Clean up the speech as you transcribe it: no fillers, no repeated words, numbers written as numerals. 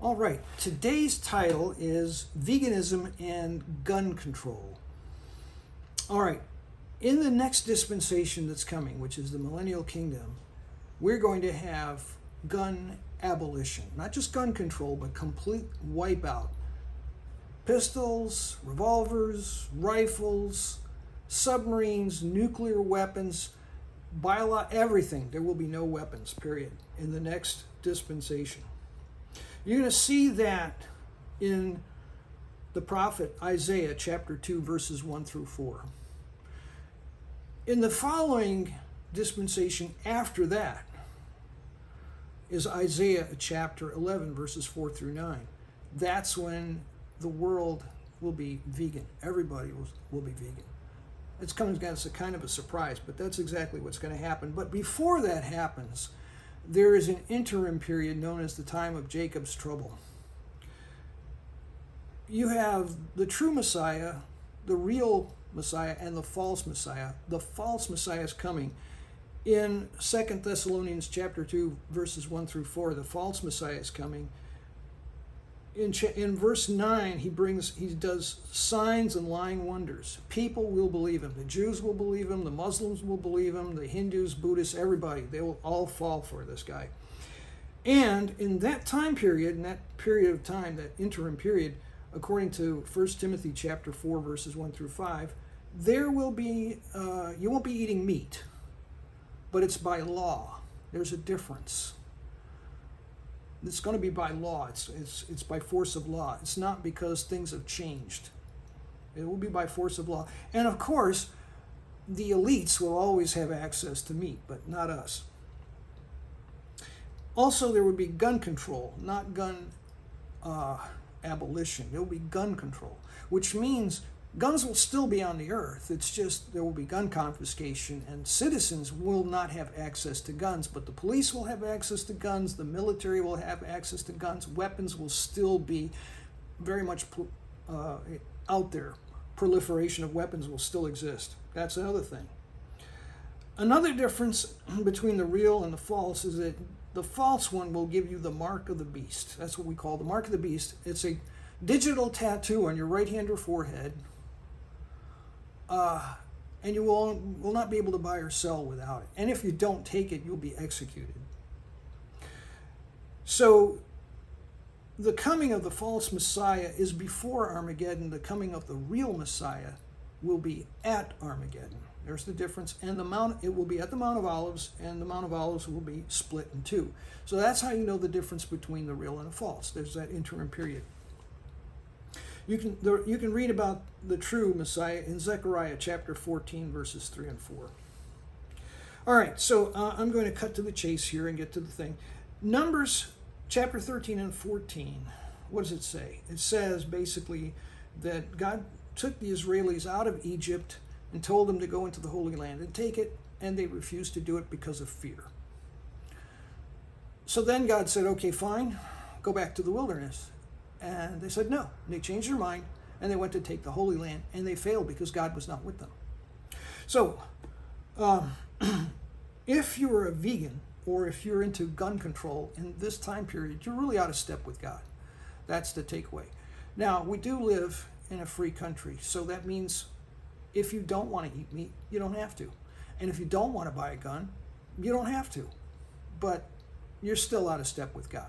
All right, today's title is Veganism and Gun Control. All right, in the next dispensation that's coming, which is the Millennial Kingdom, we're going to have gun abolition. Not just gun control, but complete wipeout. Pistols, revolvers, rifles, submarines, nuclear weapons, everything. There will be no weapons, period, in the next dispensation. You're going to see that in the prophet Isaiah chapter 2, verses 1 through 4. In the following dispensation after that is Isaiah chapter 11, verses 4 through 9. That's when the world will be vegan. Everybody will be vegan. It's coming as a kind of a surprise, but that's exactly what's going to happen. But before that happens, there is an interim period known as the time of Jacob's trouble. You have the true Messiah, the real Messiah, and the false Messiah. The false Messiah is coming. In 2 Thessalonians chapter 2, verses 1 through 4, the false Messiah is coming. In verse 9, he does signs and lying wonders. People will believe him. The Jews will believe him. The Muslims will believe him. The Hindus, Buddhists, everybody. They will all fall for this guy. And in that time period, in that period of time, that interim period, according to 1 Timothy chapter 4, verses 1 through 5, there will be, you won't be eating meat, but it's by law. There's a difference. It's going to be by law. It's by force of law. It's not because things have changed. It will be by force of law. And of course, the elites will always have access to meat, but not us. Also, there would be gun control, not gun abolition. There will be gun control, which means guns will still be on the earth. It's just there will be gun confiscation, and citizens will not have access to guns, but the police will have access to guns, the military will have access to guns, weapons will still be very much out there. Proliferation of weapons will still exist. That's another thing. Another difference between the real and the false is that the false one will give you the mark of the beast. That's what we call the mark of the beast. It's a digital tattoo on your right hand or forehead. And you will not be able to buy or sell without it. And if you don't take it, you'll be executed. So the coming of the false Messiah is before Armageddon. The coming of the real Messiah will be at Armageddon. There's the difference. And it will be at the Mount of Olives, and the Mount of Olives will be split in two. So that's how you know the difference between the real and the false. There's that interim period. You can read about the true Messiah in Zechariah chapter 14, verses 3 and 4. All right, so I'm going to cut to the chase here and get to the thing. Numbers chapter 13 and 14, what does it say? It says basically that God took the Israelis out of Egypt and told them to go into the Holy Land and take it, and they refused to do it because of fear. So then God said, okay, fine, go back to the wilderness. And they said no. And they changed their mind, and they went to take the Holy Land, and they failed because God was not with them. So, if you're a vegan, or if you're into gun control in this time period, you're really out of step with God. That's the takeaway. Now, we do live in a free country, so that means if you don't want to eat meat, you don't have to. And if you don't want to buy a gun, you don't have to. But you're still out of step with God.